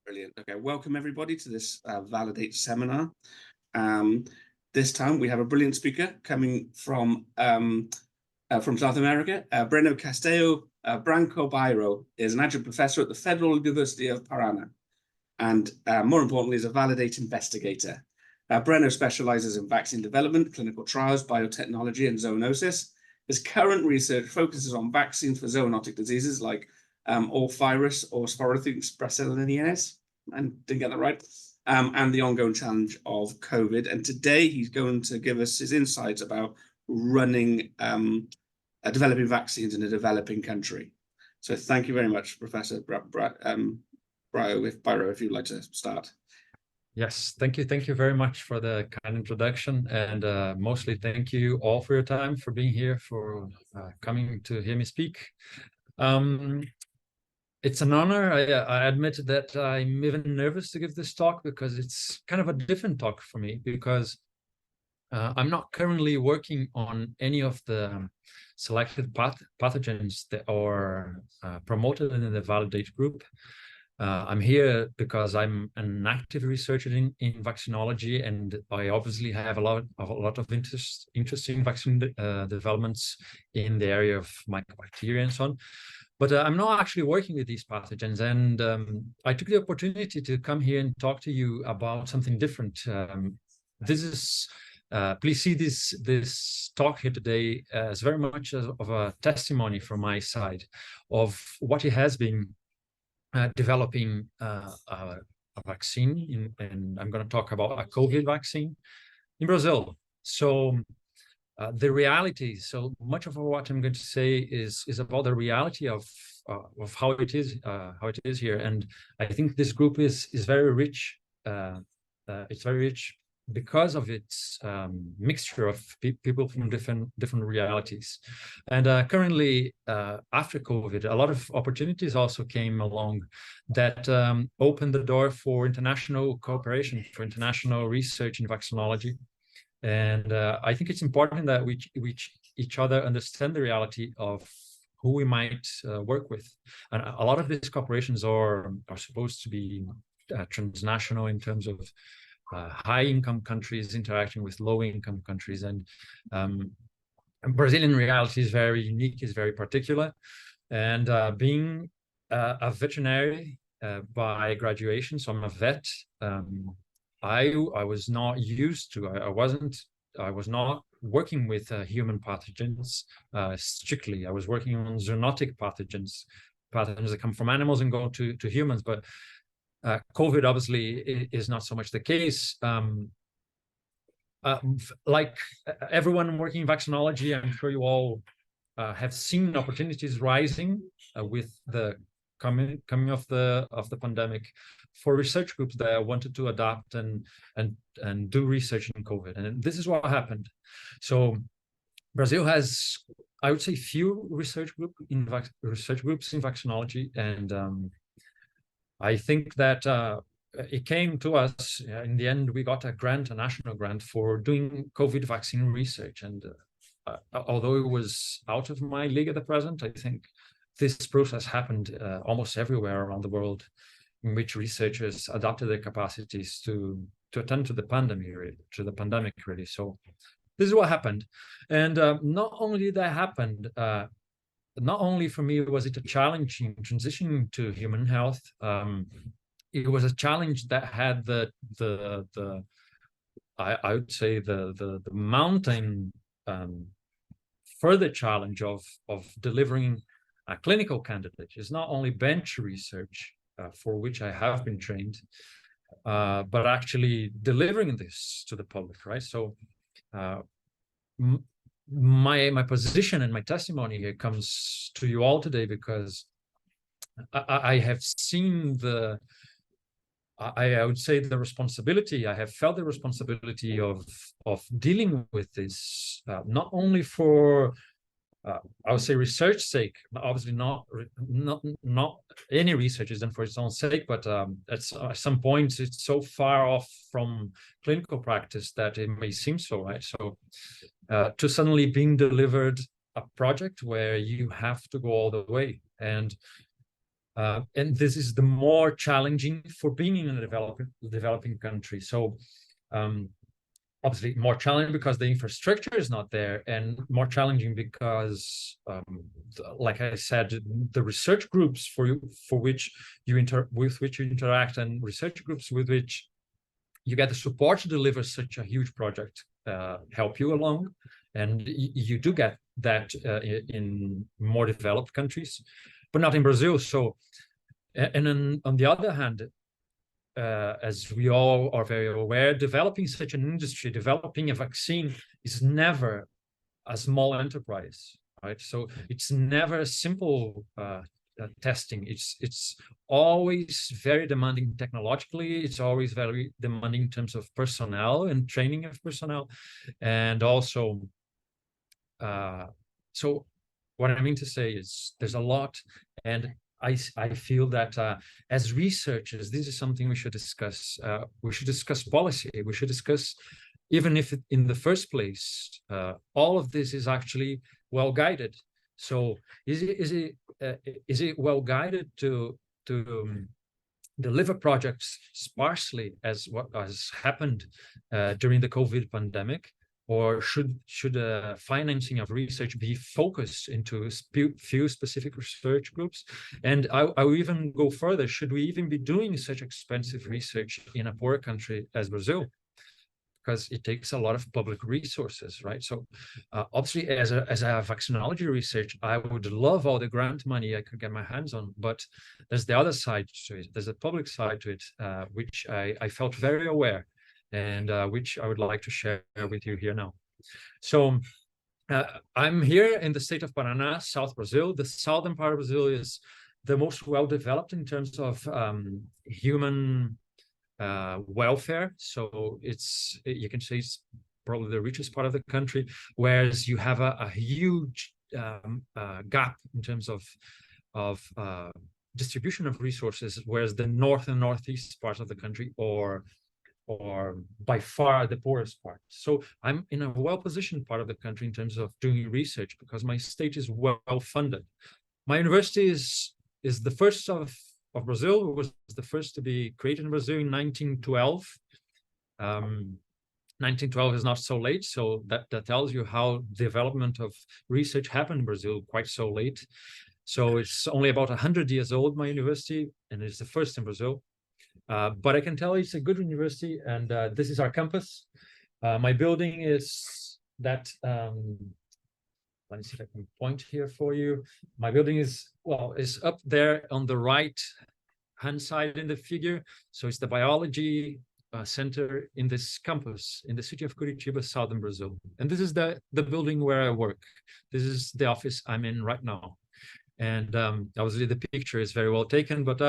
Brilliant. Okay, welcome everybody to this Validate seminar. This time we have a brilliant speaker coming from South America. Breno Beirão is an adjunct professor at the Federal University of Paraná, and more importantly, is a Validate investigator. Breno specializes in vaccine development, clinical trials, biotechnology, and zoonosis. His current research focuses on vaccines for zoonotic diseases like virus or Sporothinx brasiliensis, and didn't get that right, and the ongoing challenge of COVID. And today he's going to give us his insights about running, developing vaccines in a developing country. So thank you very much, Professor Beirão, if you'd like to start. Yes, thank you. Thank you very much for the kind introduction, and mostly thank you all for your time, for being here, for coming to hear me speak. It's an honor. I admit that I'm even nervous to give this talk because it's kind of a different talk for me, because I'm not currently working on any of the selected pathogens that are promoted in the Validate group. I'm here because I'm an active researcher in vaccinology, and I obviously have a lot of interesting vaccine developments in the area of mycobacteria and so on. But I'm not actually working with these pathogens, and I took the opportunity to come here and talk to you about something different. This is please see this talk here today as very much of a testimony from my side of what it has been developing a vaccine, and I'm going to talk about a COVID vaccine in Brazil. So the reality, so much of what I'm going to say is about the reality of how it is here, and I think this group is very rich. It's very rich because of its mixture of people from different realities. And currently, after COVID, a lot of opportunities also came along that opened the door for international cooperation, for international research in vaccinology. And I think it's important that we each other understand the reality of who we might work with. And a lot of these cooperations are supposed to be transnational in terms of high-income countries interacting with low-income countries, and Brazilian reality is very unique, is very particular. And being a veterinary by graduation, so I'm a vet. I was not used to. I was not working with human pathogens strictly. I was working on zoonotic pathogens that come from animals and go to humans, but COVID obviously is not so much the case. Like everyone working in vaccinology, I'm sure you all have seen opportunities rising with the coming of the pandemic for research groups that wanted to adapt and do research in COVID, and this is what happened. So Brazil has, I would say, few research groups in vaccinology, and I think that it came to us, in the end, we got a grant, a national grant for doing COVID vaccine research. And although it was out of my league at the present, I think this process happened almost everywhere around the world, in which researchers adapted their capacities to attend to the pandemic, really. So this is what happened. And not only that happened, not only for me was it a challenge in transitioning to human health, it was a challenge that had I would say the mountain further challenge of delivering a clinical candidate. It's not only bench research for which I have been trained, but actually delivering this to the public, right? So my position and my testimony here comes to you all today because I have seen I would say the responsibility. I have felt the responsibility of dealing with this, not only for I would say research sake. Obviously, not any research is done for its own sake, but at some points it's so far off from clinical practice that it may seem so, right? So to suddenly being delivered a project where you have to go all the way, and And this is the more challenging for being in a developing country. So obviously more challenging because the infrastructure is not there, and more challenging because, like I said, the research groups with which you interact, and research groups with which you get the support to deliver such a huge project help you along, and you do get that in more developed countries, but not in Brazil. So, and then on the other hand, as we all are very aware, developing such an industry, developing a vaccine, is never a small enterprise, right? So it's never a simple testing. It's always very demanding technologically. It's always very demanding in terms of personnel and training of personnel, and also. So what I mean to say is there's a lot, and I feel that as researchers, this is something we should discuss. We should discuss policy. We should discuss, even if in the first place, all of this is actually well guided. So is it well guided to deliver projects sparsely, as what has happened during the COVID pandemic? Or should financing of research be focused into few specific research groups? And I will even go further. Should we even be doing such expensive research in a poor country as Brazil? Because it takes a lot of public resources, right? So obviously, as a vaccinology research, I would love all the grant money I could get my hands on, but there's the other side to it. There's a public side to it, which I felt very aware, and which I would like to share with you here now. So I'm here in the state of Paraná, South Brazil. The southern part of Brazil is the most well-developed in terms of human welfare. So you can say it's probably the richest part of the country, whereas you have a huge gap in terms of distribution of resources, whereas the north and northeast parts of the country or by far the poorest part. So I'm in a well-positioned part of the country in terms of doing research because my state is well-funded. My university is the first of Brazil. It was the first to be created in Brazil in 1912. 1912 is not so late, so that tells you how development of research happened in Brazil quite so late. So it's only about 100 years old, my university, and it's the first in Brazil. But I can tell you it's a good university, and this is our campus. My building is that, let me see if I can point here for you. My building is up there on the right-hand side in the figure. So it's the biology center in this campus in the city of Curitiba, southern Brazil. And this is the building where I work. This is the office I'm in right now. And obviously the picture is very well taken, but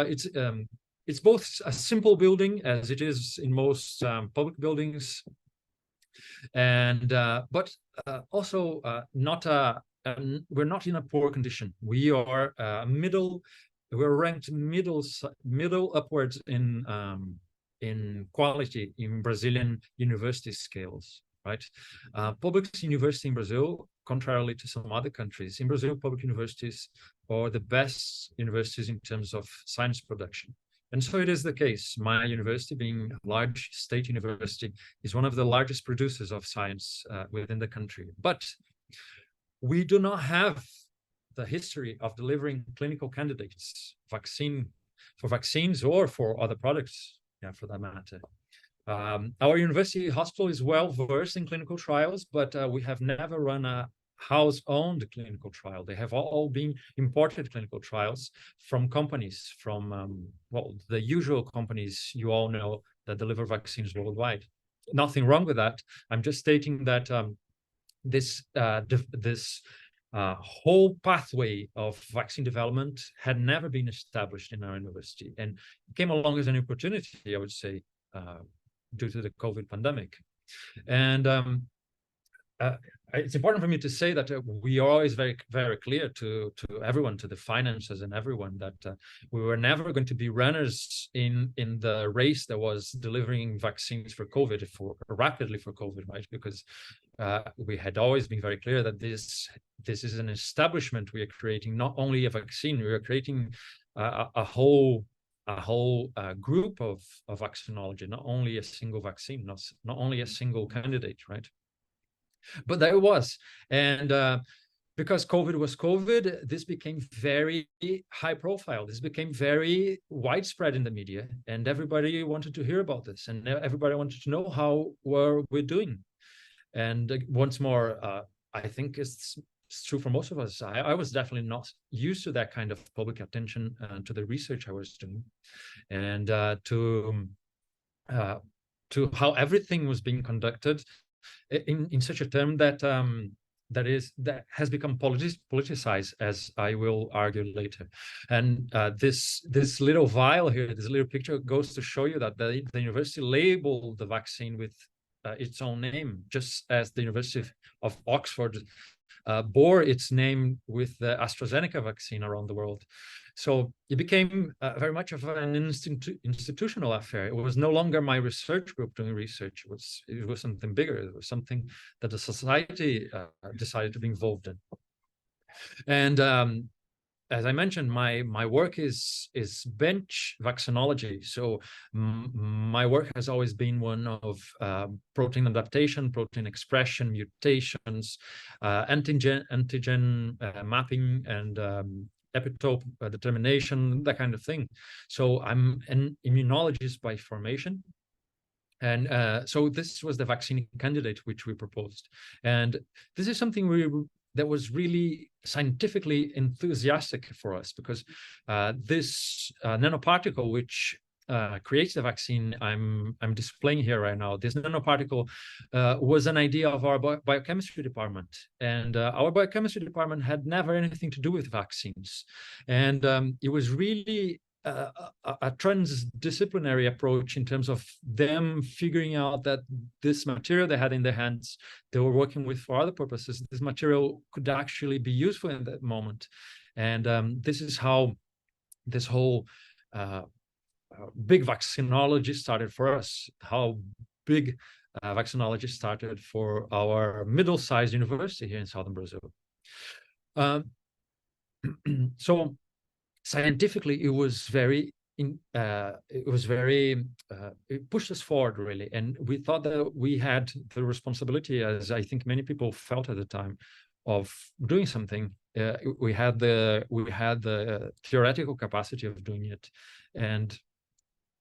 it's both a simple building, as it is in most public buildings, and but also we're not in a poor condition. We are we're ranked middle upwards in quality in Brazilian university scales, right? Public university in Brazil, contrarily to some other countries, in Brazil, public universities are the best universities in terms of science production. And so it is the case. My university, being a large state university, is one of the largest producers of science within the country. But we do not have the history of delivering clinical candidates, for vaccines or for other products, for that matter. Our university hospital is well versed in clinical trials, but we have never run a house-owned clinical trial. They have all been imported clinical trials from companies, from the usual companies you all know that deliver vaccines worldwide. Nothing wrong with that. I'm just stating that this whole pathway of vaccine development had never been established in our university, and it came along as an opportunity, I would say, due to the COVID pandemic. And it's important for me to say that we are always very, very clear to everyone, to the financiers and everyone, that we were never going to be runners in the race that was delivering vaccines for COVID, rapidly for COVID, right? Because we had always been very clear that this is an establishment we are creating, not only a vaccine, we are creating a whole group of vaccinology, not only a single vaccine, not only a single candidate, right? But there it was. And because COVID was COVID, this became very high profile. This became very widespread in the media, and everybody wanted to hear about this, and everybody wanted to know how were we doing. And once more, I think it's true for most of us. I was definitely not used to that kind of public attention to the research I was doing, and to how everything was being conducted in such a term that that has become politicized, as I will argue later. And this little vial here, this little picture, goes to show you that the university labeled the vaccine with its own name, just as the University of Oxford bore its name with the AstraZeneca vaccine around the world. So it became very much of an institutional affair. It was no longer my research group doing research. It was something bigger. It was something that the society decided to be involved in. And as I mentioned, my work is bench vaccinology. So my work has always been one of protein adaptation, protein expression, mutations, antigen mapping, and epitope determination, that kind of thing. So I'm an immunologist by formation. And so this was the vaccine candidate which we proposed. And this is something that was really scientifically enthusiastic for us, because this nanoparticle which creates the vaccine I'm displaying here right now, this nanoparticle was an idea of our biochemistry department. And our biochemistry department had never anything to do with vaccines. And it was really a transdisciplinary approach in terms of them figuring out that this material they had in their hands, they were working with for other purposes, this material could actually be useful in that moment. And this is how this whole big vaccinology started for us, how big vaccinology started for our middle-sized university here in southern Brazil. So scientifically, it pushed us forward, really. And we thought that we had the responsibility, as I think many people felt at the time, of doing something. We had the theoretical capacity of doing it. And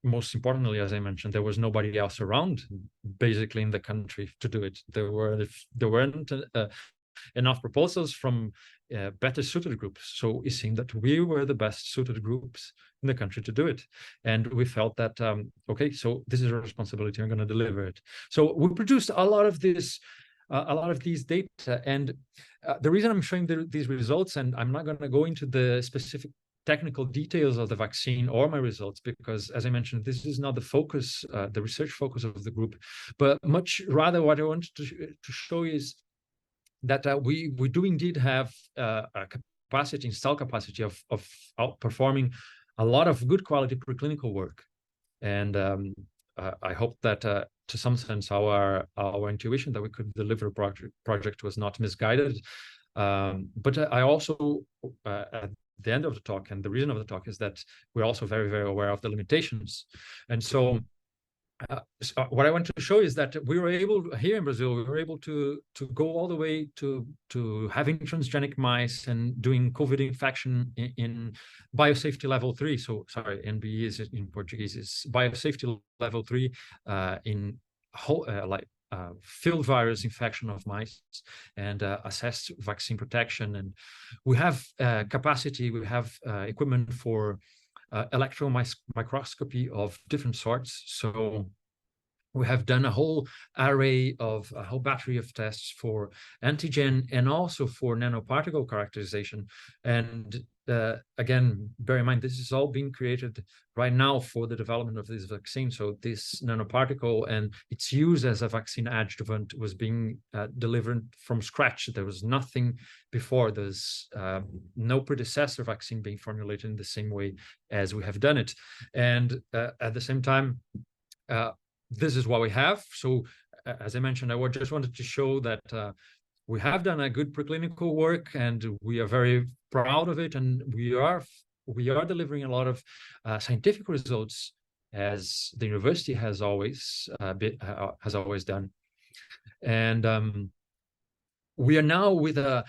most importantly, as I mentioned, there was nobody else around, basically, in the country to do it. There weren't enough proposals from better suited groups. So it seemed that we were the best suited groups in the country to do it. And we felt that, okay, so this is a responsibility, I'm going to deliver it. So we produced a lot of these data. And the reason I'm showing these results, and I'm not going to go into the specific technical details of the vaccine or my results, because, as I mentioned, this is not the focus, the research focus of the group, but much rather what I wanted to show is that we do indeed have a capacity, installed capacity of outperforming a lot of good quality preclinical work. And I hope that to some sense our intuition that we could deliver a project was not misguided. But I also, at the end of the talk, and the reason of the talk, is that we're also very, very aware of the limitations. And so what I want to show is that we were able, here in Brazil, we were able to go all the way to having transgenic mice and doing COVID infection in biosafety level 3. So, sorry, NBE is in Portuguese, is biosafety level 3 in whole, field virus infection of mice, and assess vaccine protection. And we have capacity, we have equipment for electron microscopy of different sorts. So we have done a whole battery of tests for antigen and also for nanoparticle characterization. And again, bear in mind, this is all being created right now for the development of this vaccine. So this nanoparticle and its use as a vaccine adjuvant was being delivered from scratch. There was nothing before. There's no predecessor vaccine being formulated in the same way as we have done it. And at the same time, this is what we have. So as I mentioned, I just wanted to show that we have done a good preclinical work, and we are very proud of it, and we are we are delivering a lot of scientific results, as the university has always done. And we are now with a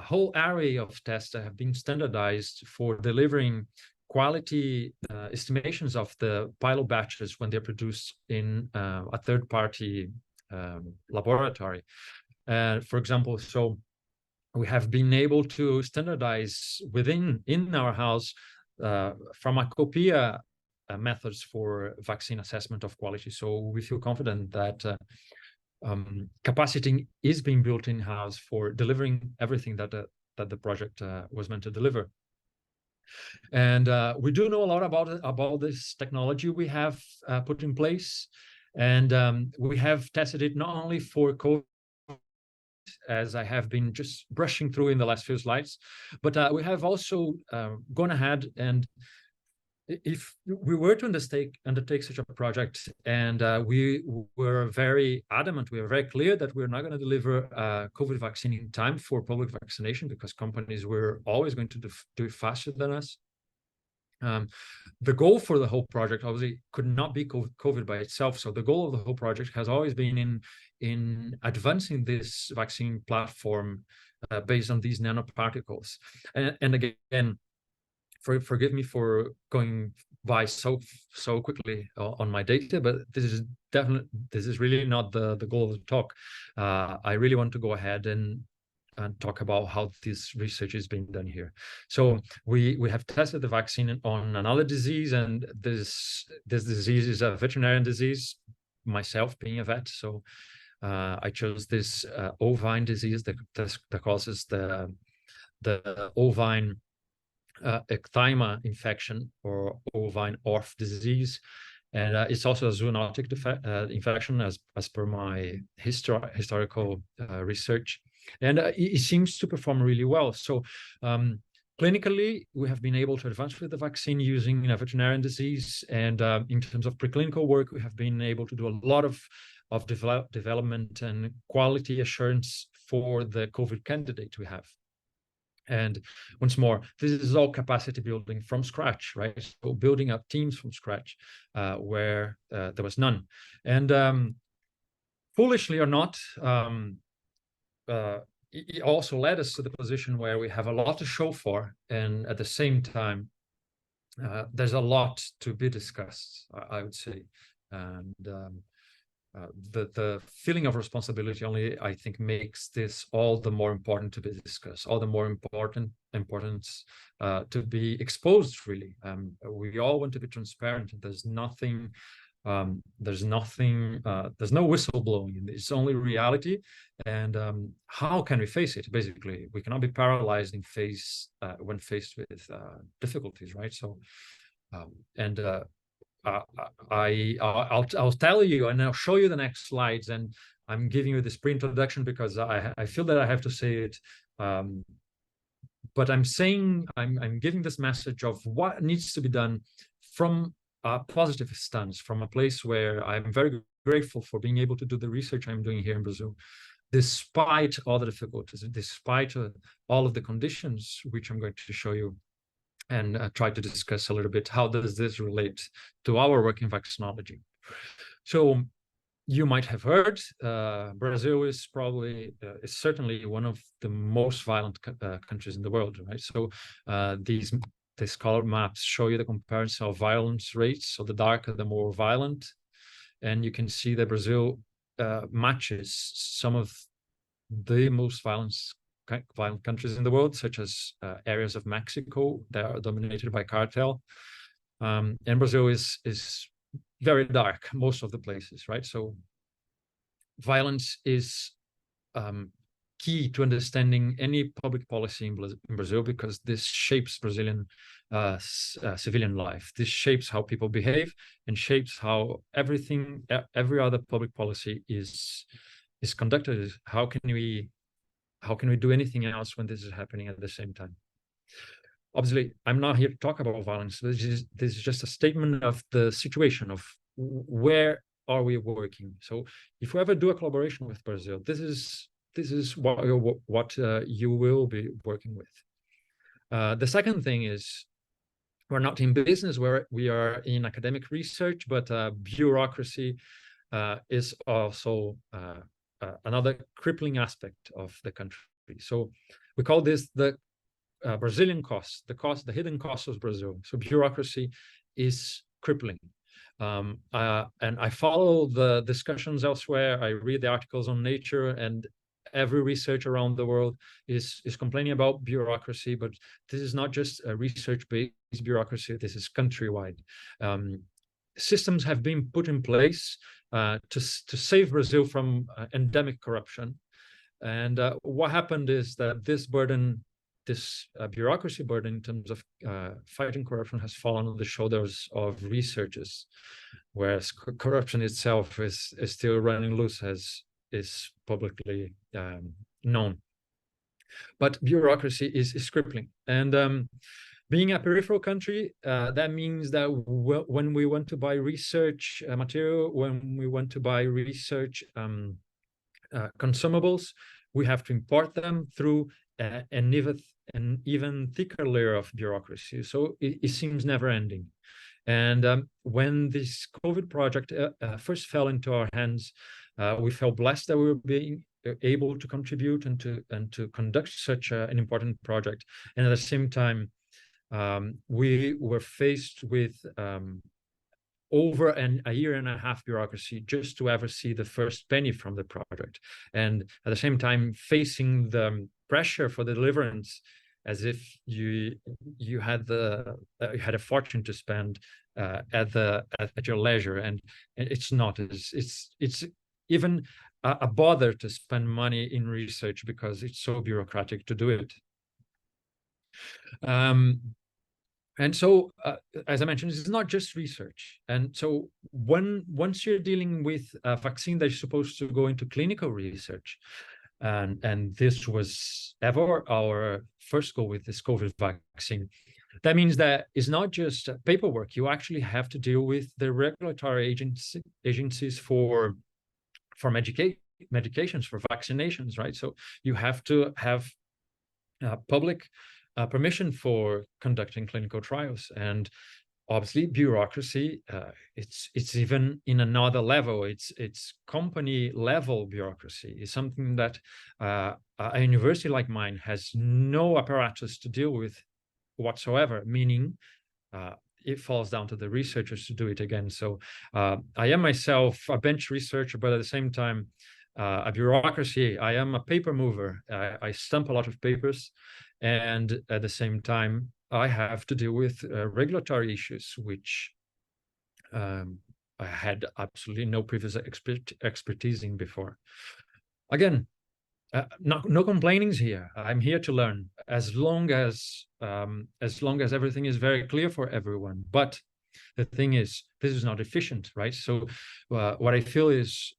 whole array of tests that have been standardized for delivering quality estimations of the pilot batches when they're produced in a third-party laboratory. For example, so we have been able to standardize in our house pharmacopoeia methods for vaccine assessment of quality. So we feel confident that capacity is being built in-house for delivering everything that the project was meant to deliver. And we do know a lot about this technology we have put in place, and we have tested it not only for COVID, as I have been just brushing through in the last few slides, but we have also gone ahead, and if we were to undertake such a project, and we were very adamant, we were very clear that we're not going to deliver a COVID vaccine in time for public vaccination, because companies were always going to do it faster than us. The goal for the whole project obviously could not be COVID by itself. So the goal of the whole project has always been in advancing this vaccine platform based on these nanoparticles. And again, forgive me for going by so quickly on my data, but this is really not the goal of the talk. I really want to go ahead and talk about how this research is being done here. So we have tested the vaccine on another disease, and this disease is a veterinarian disease, myself being a vet. So I chose this ovine disease that causes the ovine ecthyma infection, or ovine orf disease. And it's also a zoonotic infection, as per my historical research. And it seems to perform really well. So clinically, we have been able to advance with the vaccine using a veterinarian disease. And in terms of preclinical work, we have been able to do a lot of development and quality assurance for the COVID candidate we have. And once more, this is all capacity building from scratch, right? So building up teams from scratch where there was none. And foolishly or not, it also led us to the position where we have a lot to show for, and at the same time, there's a lot to be discussed, I would say. And the feeling of responsibility only, I think, makes this all the more important to be discussed, all the more importance to be exposed, really. We all want to be transparent. There's no whistleblowing. It's only reality. And how can we face it? Basically, we cannot be paralyzed when faced with difficulties, right? So, I'll tell you, and I'll show you the next slides. And I'm giving you this pre-introduction because I feel that I have to say it. But I'm giving this message of what needs to be done from a positive stance, from a place where I'm very grateful for being able to do the research I'm doing here in Brazil, despite all the difficulties, despite all of the conditions, which I'm going to show you, and try to discuss a little bit how does this relate to our work in vaccinology. So you might have heard, Brazil is certainly one of the most violent countries in the world, right? So these colored maps show you the comparison of violence rates. So the darker, the more violent. And you can see that Brazil matches some of the most violent countries in the world, such as areas of Mexico that are dominated by cartel. And Brazil is very dark, most of the places, right? So violence is key to understanding any public policy in Brazil, because this shapes Brazilian civilian life. This shapes how people behave and shapes how every other public policy is conducted. How can we do anything else when this is happening at the same time? Obviously, I'm not here to talk about violence. This is just a statement of the situation of where are we working. So if we ever do a collaboration with Brazil, this is what you will be working with. The second thing is we're not in business, we are in academic research, but bureaucracy is also another crippling aspect of the country. So we call this the Brazilian cost, the hidden cost of Brazil. So bureaucracy is crippling. And I follow the discussions elsewhere. I read the articles on Nature, and every research around the world is complaining about bureaucracy, but this is not just a research-based bureaucracy, this is countrywide. Systems have been put in place to save Brazil from endemic corruption. And what happened is that this burden, this bureaucracy burden in terms of fighting corruption has fallen on the shoulders of researchers, whereas corruption itself is still running loose, as is publicly known. But bureaucracy is crippling. And being a peripheral country, that means that when we want to buy research material, when we want to buy research consumables, we have to import them through an even thicker layer of bureaucracy. So it seems never ending. And when this COVID project first fell into our hands, we felt blessed that we were being able to contribute and to conduct such an important project. And at the same time, we were faced with over a year and a half bureaucracy just to ever see the first penny from the project. And at the same time, facing the pressure for the deliverance as if you had a fortune to spend at your leisure. And it's not. It's even a bother to spend money in research because it's so bureaucratic to do it. And so, as I mentioned, it's not just research. And so once you're dealing with a vaccine that's supposed to go into clinical research, and this was ever our first goal with this COVID vaccine, that means that it's not just paperwork. You actually have to deal with the regulatory agencies for medications, for vaccinations, right? So you have to have public permission for conducting clinical trials. And obviously bureaucracy, it's even in another level. It's company level bureaucracy. It's something that a university like mine has no apparatus to deal with whatsoever, meaning it falls down to the researchers to do it again. So I am myself a bench researcher, but at the same time, a bureaucracy. I am a paper mover. I stamp a lot of papers, and at the same time, I have to deal with regulatory issues, which I had absolutely no previous expertise in before. Again, no complainings here. I'm here to learn, as long as everything is very clear for everyone. But the thing is, this is not efficient, right? So what I feel is,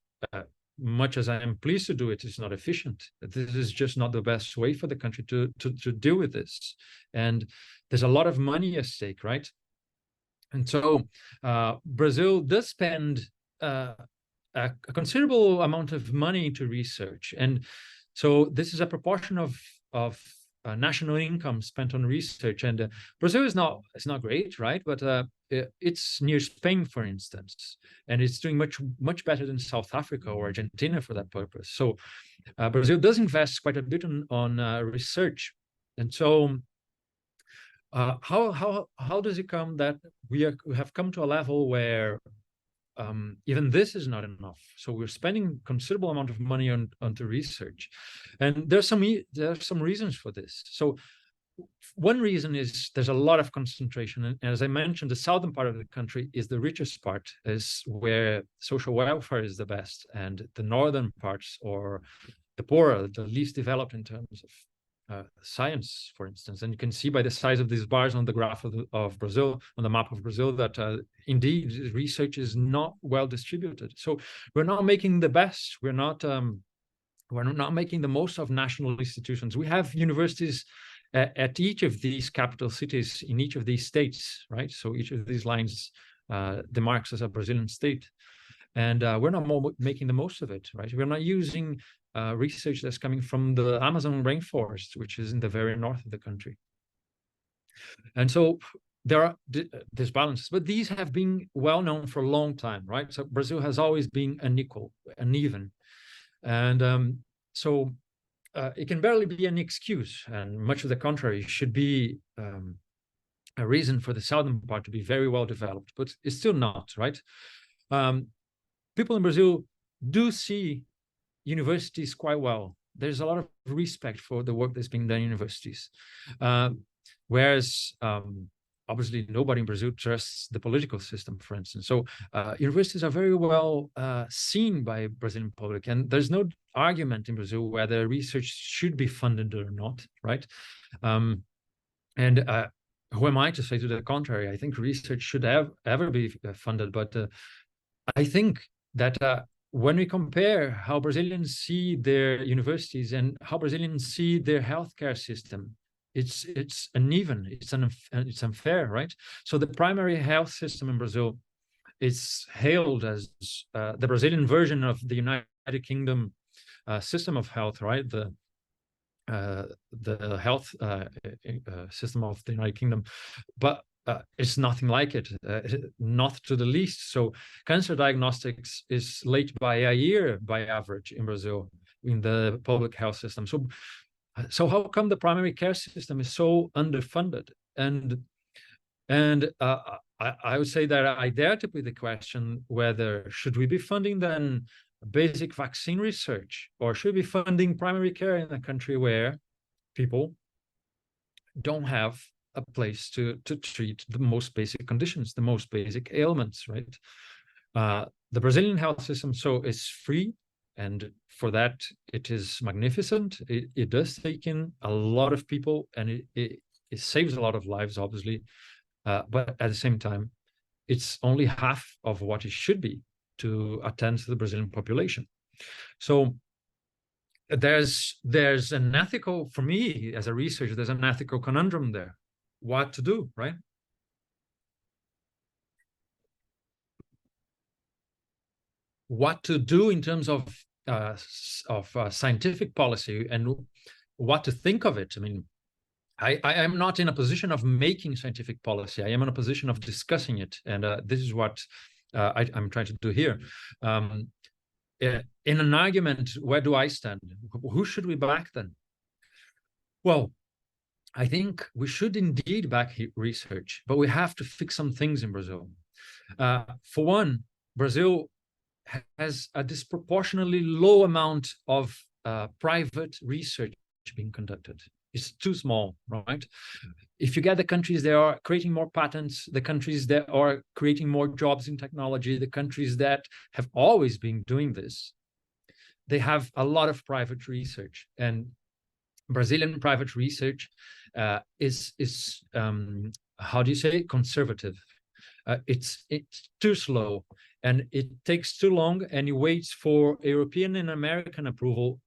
much as I am pleased to do it, it's not efficient. This is just not the best way for the country to deal with this. And there's a lot of money at stake, right? And so Brazil does spend a considerable amount of money into research. And so this is a proportion of national income spent on research. And Brazil is not great, right? But it's near Spain, for instance, and it's doing much better than South Africa or Argentina for that purpose. So Brazil does invest quite a bit on research. And so how does it come that we have come to a level where even this is not enough? So we're spending considerable amount of money onto research, and there are some reasons for this. So one reason is there's a lot of concentration, and as I mentioned, the southern part of the country is the richest part, is where social welfare is the best, and the northern parts, or the poorer, the least developed in terms of science, for instance. And you can see by the size of these bars on the graph of Brazil, on the map of Brazil, that indeed research is not well distributed. So we're not making the best. We're not making the most of national institutions. We have universities at each of these capital cities in each of these states, right? So each of these lines demarks as a Brazilian state. And we're not making the most of it, right? We're not using research that's coming from the Amazon rainforest, which is in the very north of the country. And so there are disbalances, but these have been well known for a long time, right? So Brazil has always been unequal, uneven, and so it can barely be an excuse, and much of the contrary should be a reason for the southern part to be very well developed, but it's still not, right? People in Brazil do see universities quite well. There's a lot of respect for the work that's being done in universities, whereas obviously nobody in Brazil trusts the political system, for instance. So universities are very well seen by Brazilian public, and there's no argument in Brazil whether research should be funded or not, right? And who am I to say to the contrary? I think research should ever be funded, but I think that when we compare how Brazilians see their universities and how Brazilians see their healthcare system, it's uneven, it's unfair, right? So the primary health system in Brazil is hailed as the Brazilian version of the United Kingdom system of health, right? The health system of the United Kingdom, but it's nothing like it, not to the least. So cancer diagnostics is late by a year by average in Brazil in the public health system. So how come the primary care system is so underfunded? And I would say that I dare to put the question whether should we be funding then basic vaccine research, or should we be funding primary care in a country where people don't have a place to treat the most basic conditions, the most basic ailments, right? The Brazilian health system is free, and for that it is magnificent. It does take in a lot of people, and it saves a lot of lives, obviously, but at the same time it's only half of what it should be to attend to the Brazilian population. So there's an ethical, for me as a researcher, there's an ethical conundrum there. What to do, right? What to do in terms of scientific policy and what to think of it. I mean, I am not in a position of making scientific policy. I am in a position of discussing it, and this is what I'm trying to do here. In an argument, where do I stand? Who should we back then? Well, I think we should indeed back research, but we have to fix some things in Brazil. For one, Brazil has a disproportionately low amount of private research being conducted. It's too small, right? If you get the countries that are creating more patents, the countries that are creating more jobs in technology, the countries that have always been doing this, they have a lot of private research. And Brazilian private research is how do you say, conservative. It's too slow, and it takes too long, and it waits for European and American approval.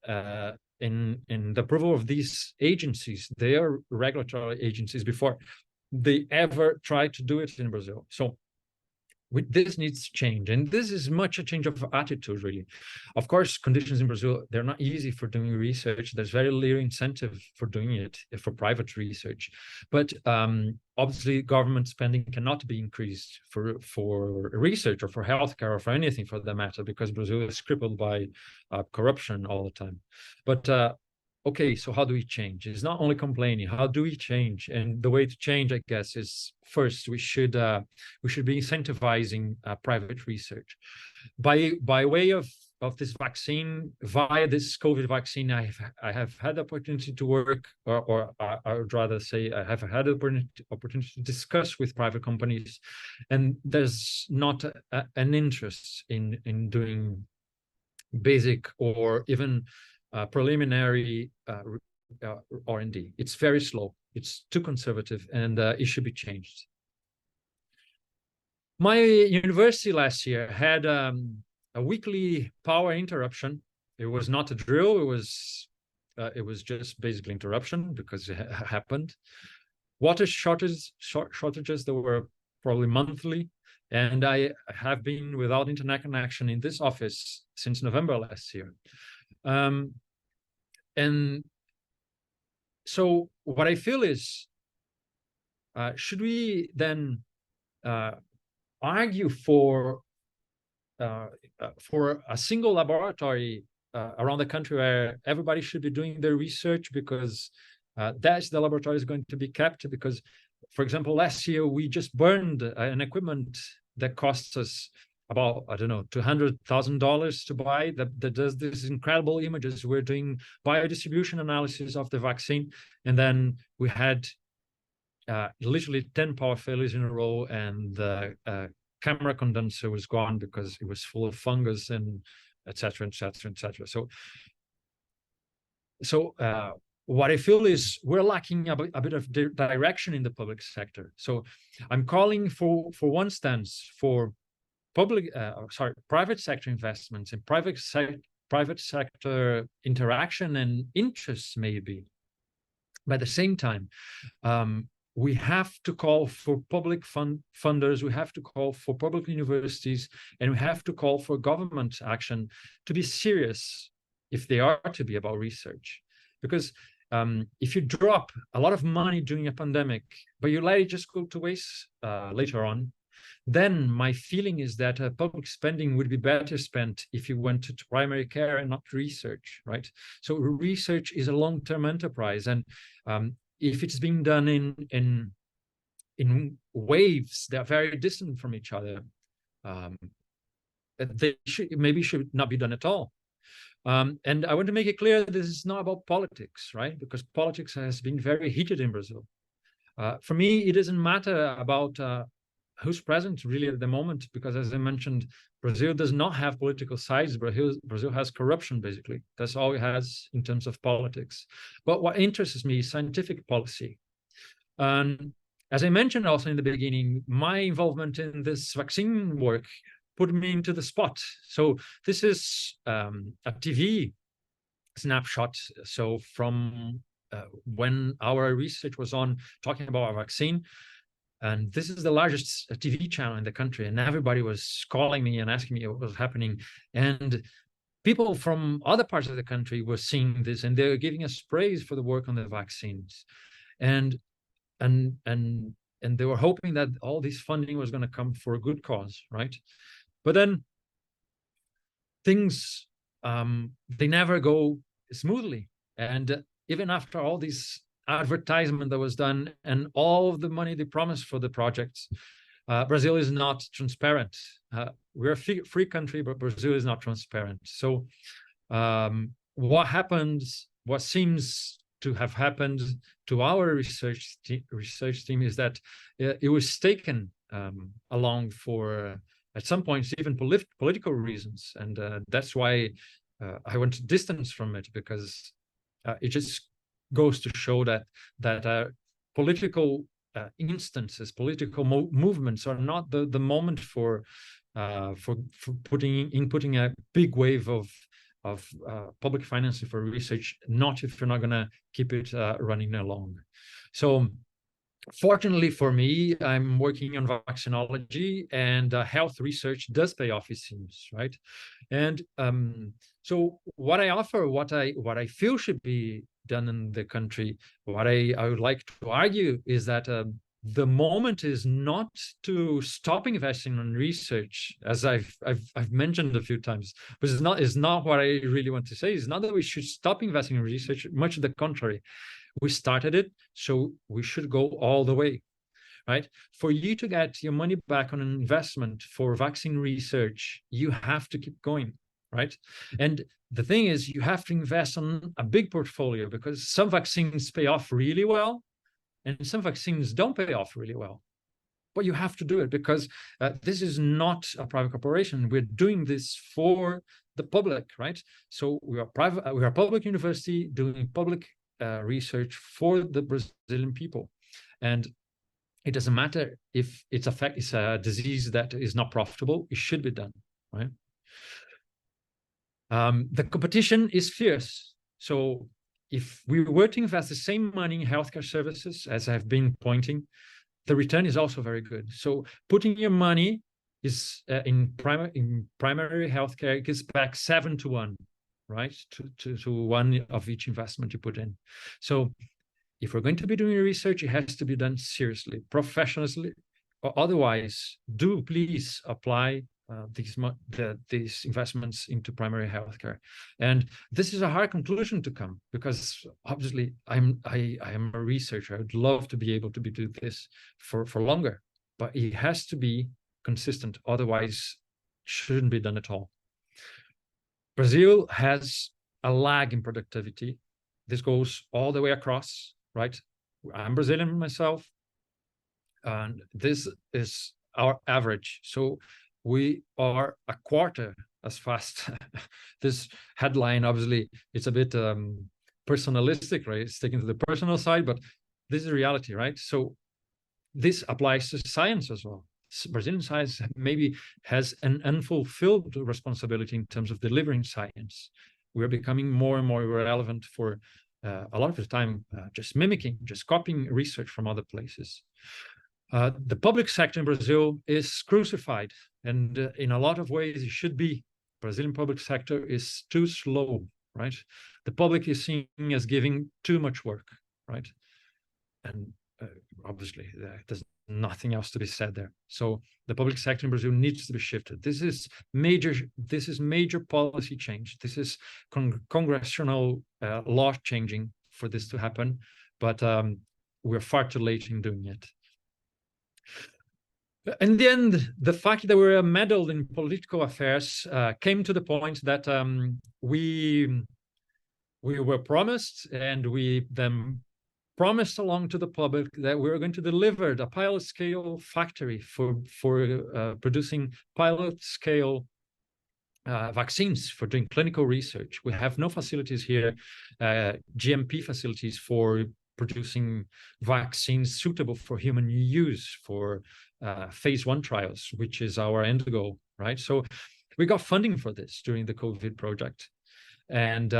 In the approval of these agencies, their regulatory agencies, before they ever try to do it in Brazil. So this needs to change, and this is much a change of attitude, really. Of course, conditions in Brazil, they're not easy for doing research. There's very little incentive for doing it, for private research. But obviously, government spending cannot be increased for research or for healthcare or for anything for that matter, because Brazil is crippled by corruption all the time. But okay, so how do we change? It's not only complaining. How do we change? And the way to change, I guess, is first we should be incentivizing private research. By way of this vaccine, via this COVID vaccine, I have had the opportunity to work, or I would rather say I have had the opportunity to discuss with private companies, and there's not an interest in doing basic or even preliminary R&D. It's very slow. It's too conservative, and it should be changed. My university last year had a weekly power interruption. It was not a drill. It was just basically interruption because it happened. Water shortages that were probably monthly. And I have been without internet connection in this office since November last year. And so what I feel is should we then argue for a single laboratory around the country where everybody should be doing their research because that's the laboratory is going to be kept? Because, for example, last year we just burned an equipment that cost us about, I don't know, $200,000 to buy that does these incredible images. We're doing biodistribution analysis of the vaccine, and then we had literally 10 power failures in a row, and the camera condenser was gone because it was full of fungus and etc., etc., etc. So what I feel is we're lacking a bit of direction in the public sector. So I'm calling for one stance for private sector investments and private sector interaction and interests, maybe. But at the same time, we have to call for public funders, we have to call for public universities, and we have to call for government action to be serious if they are to be about research. Because if you drop a lot of money during a pandemic, but you let it just go to waste later on, then my feeling is that public spending would be better spent if you went to primary care and not research, right? So research is a long-term enterprise, and if it's being done in waves that are very distant from each other, they should not be done at all. And I want to make it clear that this is not about politics, right? Because politics has been very heated in Brazil. For me, it doesn't matter about who's present really at the moment, because as I mentioned, Brazil does not have political sides. Brazil has corruption, basically. That's all it has in terms of politics. But what interests me is scientific policy. And as I mentioned also in the beginning, my involvement in this vaccine work put me into the spot. So this is a TV snapshot. So from when our research was on talking about our vaccine, and this is the largest TV channel in the country, and everybody was calling me and asking me what was happening. And people from other parts of the country were seeing this, and they're giving us praise for the work on the vaccines. And they were hoping that all this funding was going to come for a good cause, right? But then things, they never go smoothly. And even after all this advertisement that was done and all of the money they promised for the projects, Brazil is not transparent. We're a free country, but Brazil is not transparent. So what happens, what seems to have happened to our research team is that it was taken along for, at some points, even political reasons. And that's why I want to distance from it, because it just goes to show that political instances, political movements are not the moment for inputting a big wave of public financing for research, not if you're not going to keep it running along. So fortunately for me, I'm working on vaccinology, and health research does pay off, it seems, right? And so what I offer, what I feel should be done in the country, what I would like to argue is that the moment is not to stop investing in research, as I've mentioned a few times, but it's not what I really want to say. It's not that we should stop investing in research, much to the contrary. We started it, so we should go all the way, right? For you to get your money back on an investment for vaccine research, you have to keep going, right? And the thing is, you have to invest on a big portfolio, because some vaccines pay off really well, and some vaccines don't pay off really well. But you have to do it, because this is not a private corporation. We're doing this for the public, right? So we are a public university doing public research for the Brazilian people. And it doesn't matter if it's a disease that is not profitable, it should be done, right? The competition is fierce. So if we were to invest the same money in healthcare services, as I've been pointing, the return is also very good. So putting your money is in primary healthcare gives back 7 to 1, right? To one of each investment you put in. So if we're going to be doing research, it has to be done seriously, professionally, or otherwise, do please apply these investments into primary healthcare. And this is a hard conclusion to come, because obviously I am a researcher. I would love to be able to do this for longer, but it has to be consistent. Otherwise, shouldn't be done at all. Brazil has a lag in productivity. This goes all the way across, right? I'm Brazilian myself, and this is our average. So we are a quarter as fast. This headline, obviously, it's a bit personalistic, right? It's taken to the personal side, but this is reality, right? So this applies to science as well. Brazilian science maybe has an unfulfilled responsibility in terms of delivering science. We're becoming more and more relevant for a lot of the time, just mimicking, just copying research from other places. The public sector in Brazil is crucified, and in a lot of ways it should be. Brazilian public sector is too slow, right? The public is seen as giving too much work, right? And obviously there's nothing else to be said there. So the public sector in Brazil needs to be shifted. This is major policy change. This is congressional law changing for this to happen, but we're far too late in doing it. In the end, the fact that we're meddled in political affairs came to the point that we were promised, and we then promised along to the public that we were going to deliver a pilot scale factory for producing pilot scale vaccines, for doing clinical research. We have no facilities here, GMP facilities for producing vaccines suitable for human use, for phase 1 trials, which is our end goal, right? So we got funding for this during the COVID project. And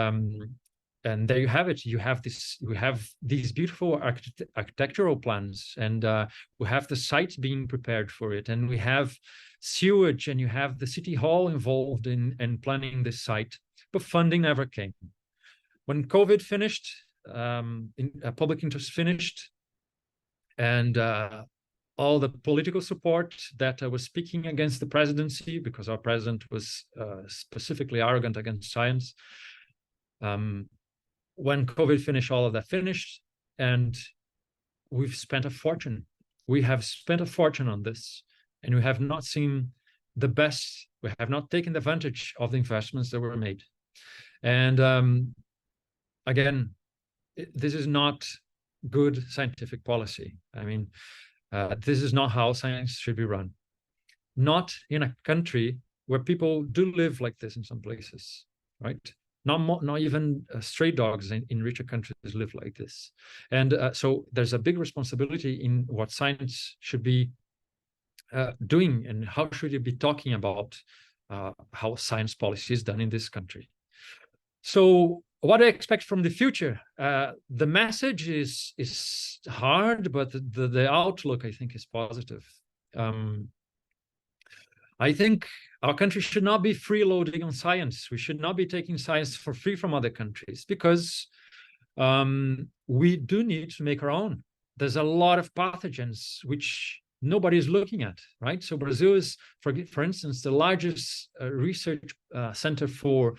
there you have it. We have these beautiful architectural plans, and we have the site being prepared for it, and we have sewage, and you have the city hall involved in planning this site, but funding never came. When COVID finished, public interest finished, and all the political support that was speaking against the presidency, because our president was specifically arrogant against science. When COVID finished, all of that finished, and we've spent a fortune. We have spent a fortune on this, and we have not seen the best. We have not taken advantage of the investments that were made. And again, this is not good scientific policy. I mean, this is not how science should be run. Not in a country where people do live like this in some places, right? Not even stray dogs in richer countries live like this. And so there's a big responsibility in what science should be doing, and how should you be talking about how science policy is done in this country. So what I expect from the future, the message is hard, but the outlook, I think, is positive. I think our country should not be freeloading on science. We should not be taking science for free from other countries, because we do need to make our own. There's a lot of pathogens which nobody is looking at, right? So Brazil is, for instance, the largest research center for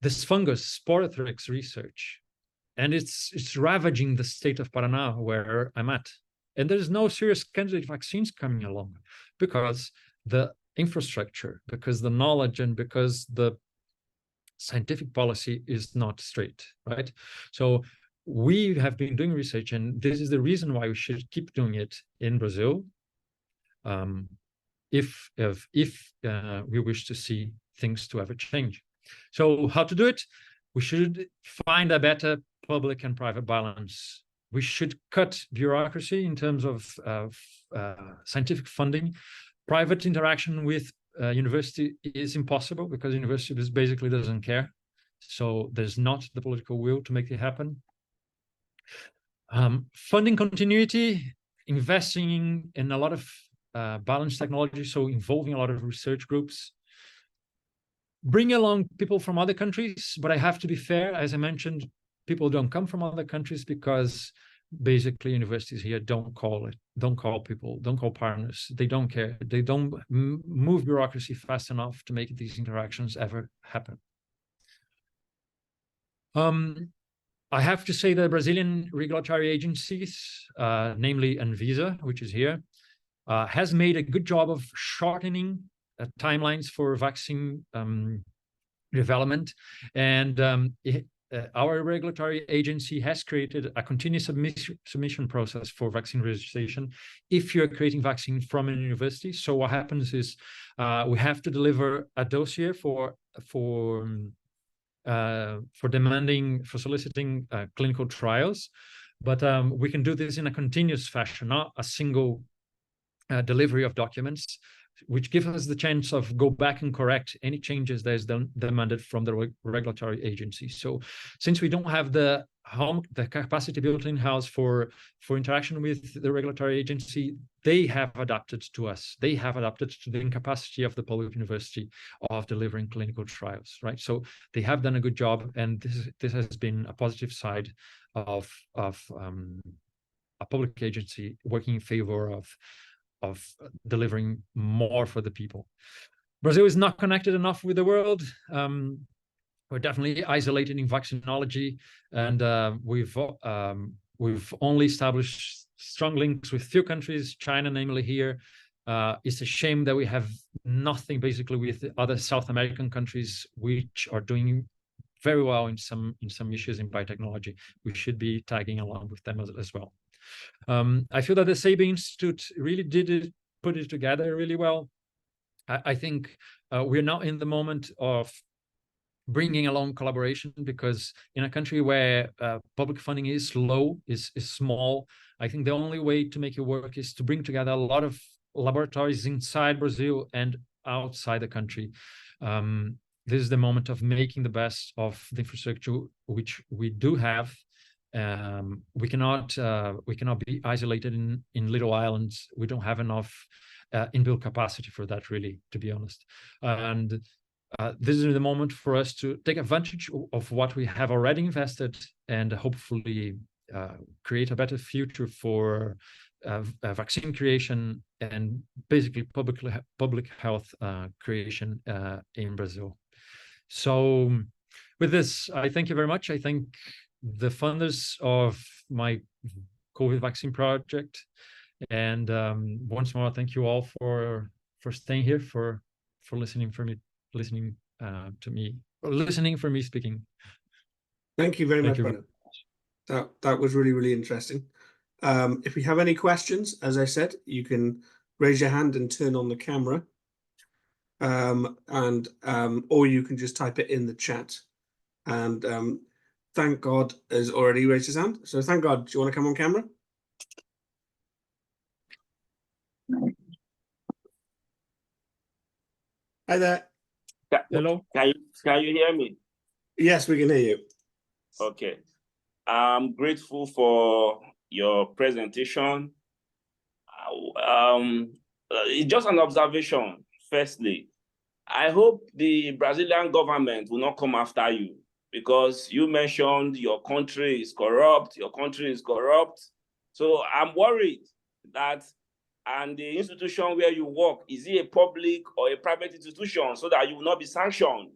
this fungus, Sporothrix research. And it's ravaging the state of Paraná, where I'm at. And there's no serious candidate vaccines coming along, because the infrastructure, because the knowledge, and because the scientific policy is not straight, right? So we have been doing research, and this is the reason why we should keep doing it in Brazil, if we wish to see things to ever change. So how to do it? We should find a better public and private balance. We should cut bureaucracy in terms of scientific funding. Private interaction with university is impossible, because university basically doesn't care. So there's not the political will to make it happen. Funding continuity, investing in a lot of balanced technology, so involving a lot of research groups. Bring along people from other countries, but I have to be fair. As I mentioned, people don't come from other countries because basically universities here don't call people, don't call partners. They don't care. They don't move bureaucracy fast enough to make these interactions ever happen. I have to say the Brazilian regulatory agencies, namely Anvisa, which is here, has made a good job of shortening timelines for vaccine development. And our regulatory agency has created a continuous submission process for vaccine registration if you're creating vaccine from a university. So what happens is we have to deliver a dossier for soliciting clinical trials, but we can do this in a continuous fashion, not a single delivery of documents, which gives us the chance of go back and correct any changes that is demanded from the regulatory agency. So since we don't have the capacity built in-house for interaction with the regulatory agency, they have adapted to us. They have adapted to the incapacity of the public university of delivering clinical trials, right? So they have done a good job, and this has been a positive side of a public agency working in favor of delivering more for the people. Brazil is not connected enough with the world. We're definitely isolated in vaccinology, and we've only established strong links with few countries, China namely here. It's a shame that we have nothing basically with the other South American countries, which are doing very well in some issues in biotechnology. We should be tagging along with them as well. I feel that the SABE Institute really put it together really well. I think we're now in the moment of bringing along collaboration, because in a country where public funding is low, is small, I think the only way to make it work is to bring together a lot of laboratories inside Brazil and outside the country. This is the moment of making the best of the infrastructure which we do have. We cannot be isolated in little islands. We don't have enough inbuilt capacity for that, really, to be honest. And this is the moment for us to take advantage of what we have already invested and hopefully create a better future for vaccine creation and basically public health creation in Brazil. So with this, I thank you very much. I thank the funders of my COVID vaccine project, and once more, thank you all for staying here, for listening for me speaking. Thank you very much, Breno. That was really, really interesting. If we have any questions, as I said, you can raise your hand and turn on the camera, or you can just type it in the chat. And Thank God has already raised his hand. So Thank God, do you want to come on camera? Hi there. Hello. Can you hear me? Yes, we can hear you. Okay. I'm grateful for your presentation. Just an observation. Firstly, I hope the Brazilian government will not come after you, because you mentioned your country is corrupt. Your country is corrupt. So I'm worried that, and the institution where you work, is it a public or a private institution, so that you will not be sanctioned?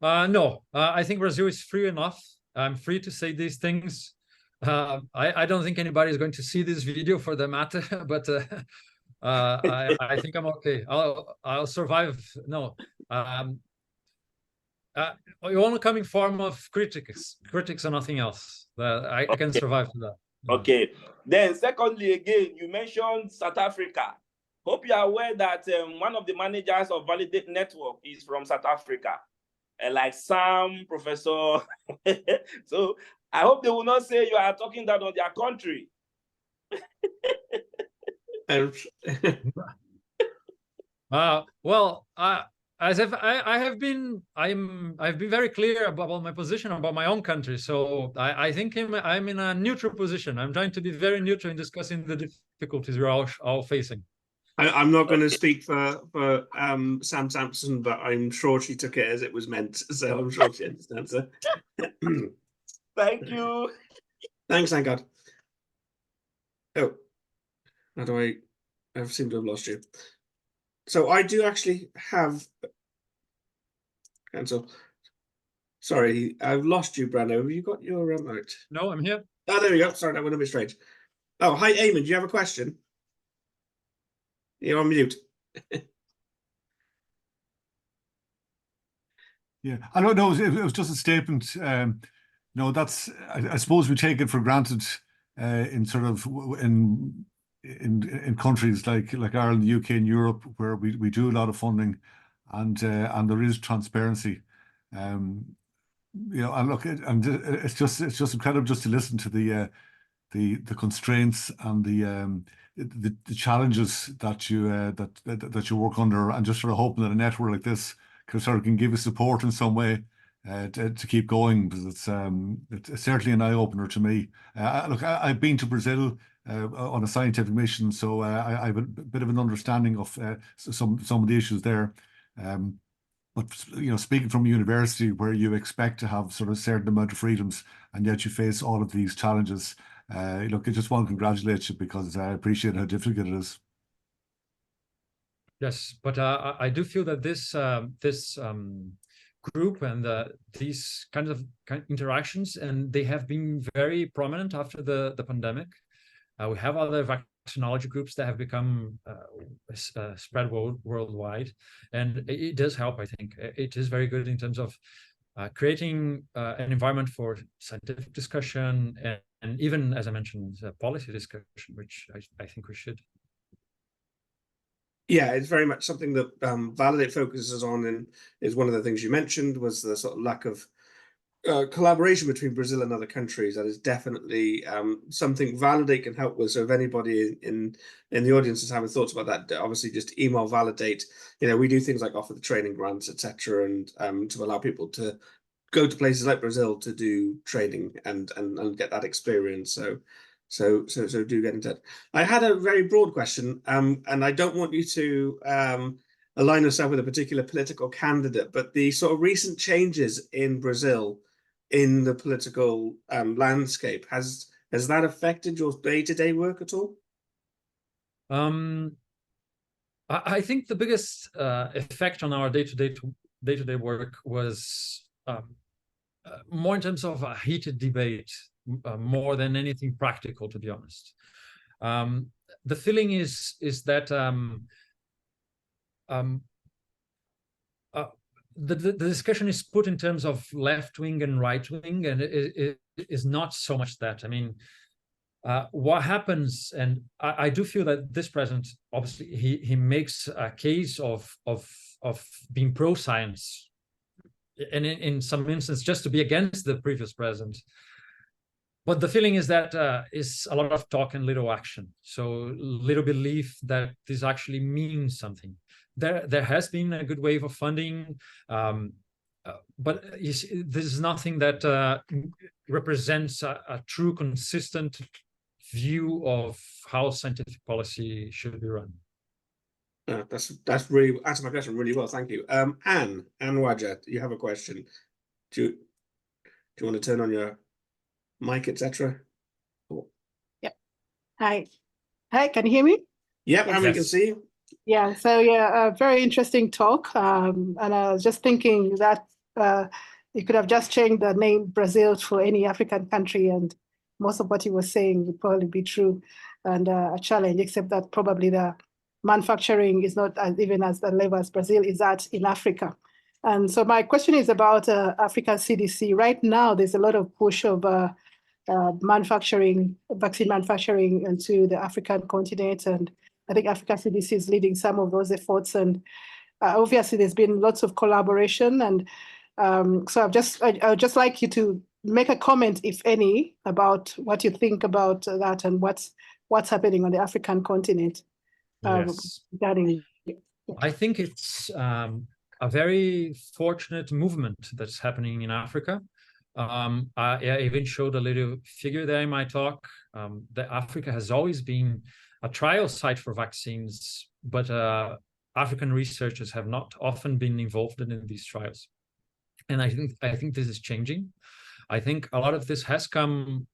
No, I think Brazil is free enough. I'm free to say these things. I don't think anybody is going to see this video for the matter, but I think I'm okay. I'll survive. No, only coming form of critics and nothing else. I can survive to that. Okay. Then secondly, again, you mentioned South Africa. Hope you are aware that one of the managers of Validate Network is from South Africa, like Sam, Professor. So I hope they will not say you are talking down on their country. Well, as I've been very clear about my position about my own country. So I think I'm in a neutral position. I'm trying to be very neutral in discussing the difficulties we're all facing. I'm not going to speak for Sam Sampson, but I'm sure she took it as it was meant. So I'm sure she understands it. Thank you. Thanks, Thank God. Oh, how do I seem to have lost you. So I do actually have cancel. Sorry, I've lost you, Breno. Have you got your remote? No, I'm here. Oh, there we go. Sorry, that went a bit strange. Oh, hi, Eamon. Do you have a question? You're on mute. Yeah, I don't know. It was just a statement. No, that's. I suppose we take it for granted in sort of in countries like Ireland, the UK, and Europe, where we do a lot of funding, and there is transparency. You know, and look, and it's just incredible just to listen to the constraints and the challenges that you that you work under, and just sort of hoping that a network like this can give you support in some way to keep going, because it's certainly an eye opener to me. Look, I've been to Brazil on a scientific mission, so I have a bit of an understanding of some of the issues there. But you know, speaking from a university where you expect to have sort of a certain amount of freedoms, and yet you face all of these challenges, look, I just want to congratulate you, because I appreciate how difficult it is. Yes, but I do feel that this group and these kinds of interactions, and they have been very prominent after the pandemic. We have other vaccinology groups that have become spread worldwide, and it does help. I think it is very good in terms of creating an environment for scientific discussion and even, as I mentioned, policy discussion, which I think we should. Yeah, it's very much something that Validate focuses on, and is one of the things you mentioned was the sort of lack of collaboration between Brazil and other countries. That is definitely something Validate can help with. So if anybody in the audience is having thoughts about that, obviously just email Validate. You know, we do things like offer the training grants, etc., and to allow people to go to places like Brazil to do training and get that experience. So do get in touch. I had a very broad question, and I don't want you to align yourself with a particular political candidate, but the sort of recent changes in Brazil in the political landscape, has that affected your day-to-day work at all? I think the biggest effect on our day-to-day work was more in terms of a heated debate, more than anything practical, to be honest. The feeling is that the discussion is put in terms of left wing and right wing, and it is not so much that. I mean, what happens, and I do feel that this president, obviously, he makes a case of being pro science, and in some instances just to be against the previous president. But the feeling is that is a lot of talk and little action. So little belief that this actually means something. There has been a good wave of funding, but this is nothing that represents a true consistent view of how scientific policy should be run. That's really answered my question really well. Thank you. Anne Wajat, you have a question. Do you want to turn on your mic, etc.? Yep. Hi, can you hear me? Yep, Yes. and we can see you. Yeah, so yeah, a very interesting talk. And I was just thinking that you could have just changed the name Brazil for any African country, and most of what you were saying would probably be true and a challenge, except that probably the manufacturing is not even as the level as Brazil is at in Africa. And so my question is about African CDC. Right now, there's a lot of push of vaccine manufacturing into the African continent, and I think Africa CDC is leading some of those efforts. And obviously, there's been lots of collaboration. And so I would just like you to make a comment, if any, about what you think about that and what's happening on the African continent. Yes. Regarding. I think it's a very fortunate movement that's happening in Africa. I even showed a little figure there in my talk that Africa has always been a trial site for vaccines, but African researchers have not often been involved in these trials. And I think this is changing. I think a lot of this has come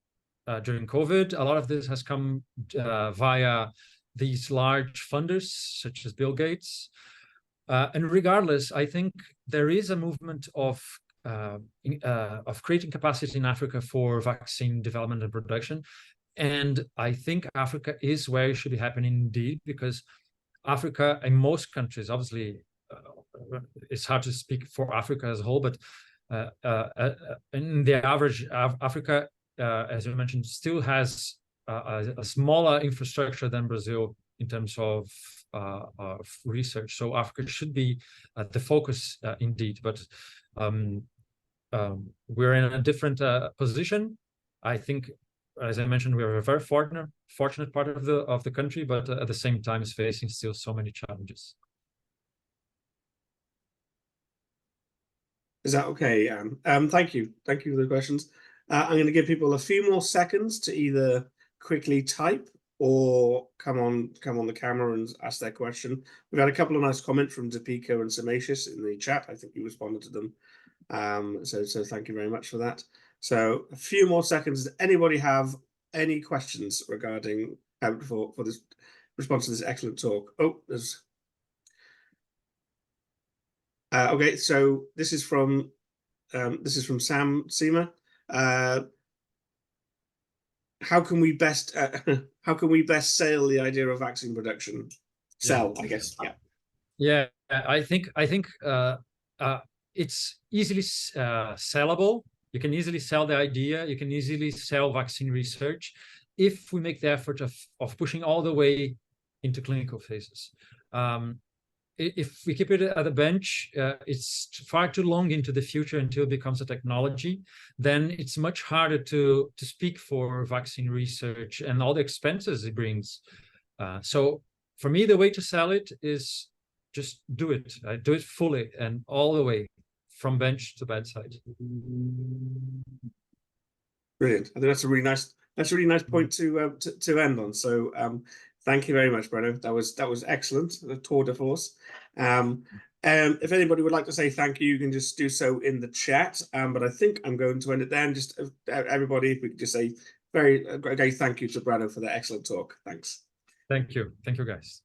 during COVID. A lot of this has come via these large funders, such as Bill Gates. And regardless, I think there is a movement of creating capacity in Africa for vaccine development and production. And I think Africa is where it should be happening indeed, because Africa, in most countries, obviously, it's hard to speak for Africa as a whole, but in the average, Africa, as you mentioned, still has a smaller infrastructure than Brazil in terms of research. So Africa should be the focus indeed, but we're in a different position. I think, as I mentioned, we are a very fortunate part of the country, but at the same time is facing still so many challenges. Is that okay, Anne? Thank you for the questions. I'm going to give people a few more seconds to either quickly type or come on the camera and ask their question. We've had a couple of nice comments from Depico and Samacius in the chat. I think you responded to them. So thank you very much for that. So a few more seconds. Does anybody have any questions regarding for this response to this excellent talk? Oh, there's okay. So this is from Sam Seema. How can we best sail the idea of vaccine production? Sell, I guess. Yeah, I think it's easily sellable. You can easily sell the idea. You can easily sell vaccine research if we make the effort of pushing all the way into clinical phases. If we keep it at the bench, it's far too long into the future until it becomes a technology. Then it's much harder to speak for vaccine research and all the expenses it brings. So for me, the way to sell it is just do it. Do it fully and all the way from bench to bedside. Brilliant. I think that's a really nice point to end on. So thank you very much, Breno. That was excellent. The tour de force. If anybody would like to say thank you, you can just do so in the chat. But I think I'm going to end it then. Just everybody, if we could just say very thank you to Breno for the excellent talk. Thanks. Thank you, guys.